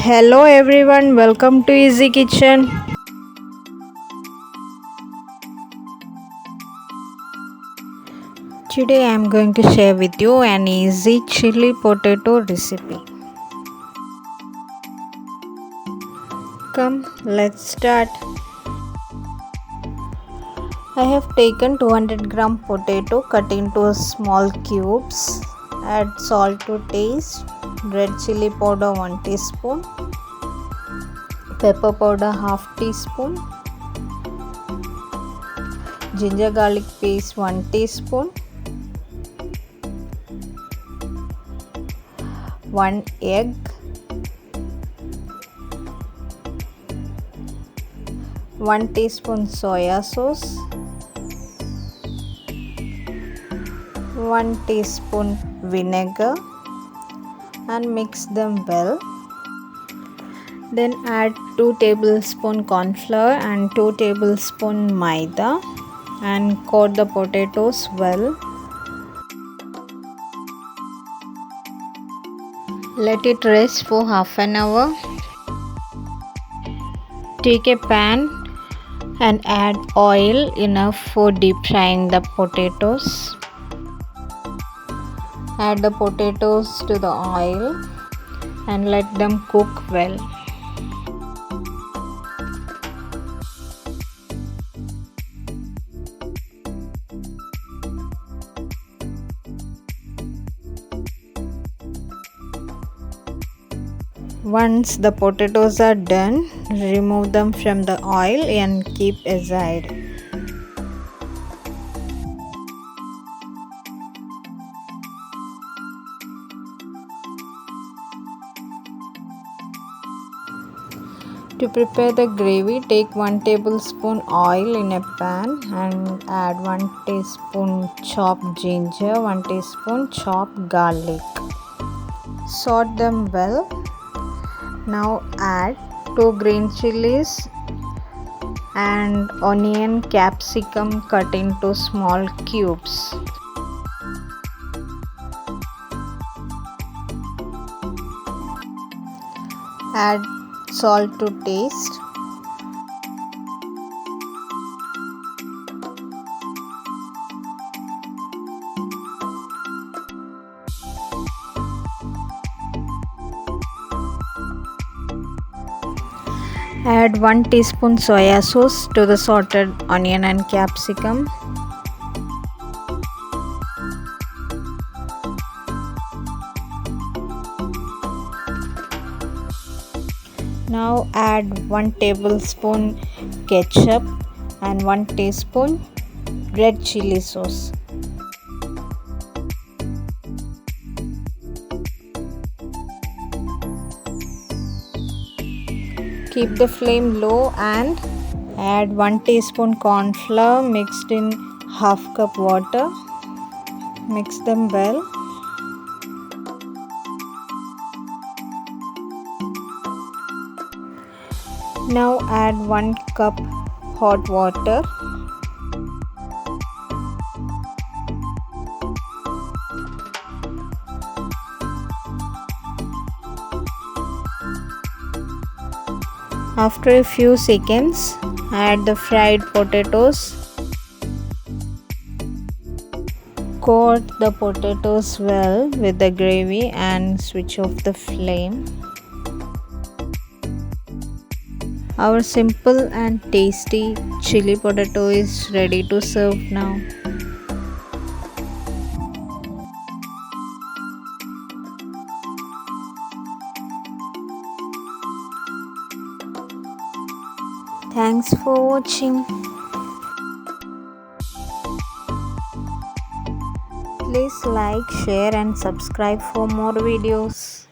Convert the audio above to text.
Hello everyone, welcome to Easy Kitchen. Today I am going to share with you an easy chili potato recipe. Come, let's start. I have taken 200 gram potato cut into small cubes. Add salt to taste, red chili powder 1 teaspoon, pepper powder half teaspoon, ginger garlic paste 1 teaspoon, 1 egg, 1 teaspoon soya sauce, 1 teaspoon vinegar, and mix them well. Then add 2 tablespoon corn flour and 2 tablespoon Maida and coat the potatoes well. Let it rest for half an hour. Take a pan and add oil enough for deep frying the potatoes. Add the potatoes to the oil and let them cook well. Once the potatoes are done, remove them from the oil and keep aside. To prepare the gravy, take 1 tablespoon oil in a pan and add 1 teaspoon chopped ginger, 1 teaspoon chopped garlic. Saute them well. Now add 2 green chilies and onion capsicum cut into small cubes. Add salt to taste. Add 1 teaspoon soya sauce to the sauteed onion and capsicum. Now add 1 tablespoon ketchup and 1 teaspoon red chili sauce. Keep the flame low and add 1 teaspoon corn flour mixed in half cup water. Mix them well. Now add 1 cup hot water. After a few seconds, add the fried potatoes. Coat the potatoes well with the gravy and switch off the flame. Our simple and tasty chili potato is ready to serve now. Thanks for watching. Please like, share and subscribe for more videos.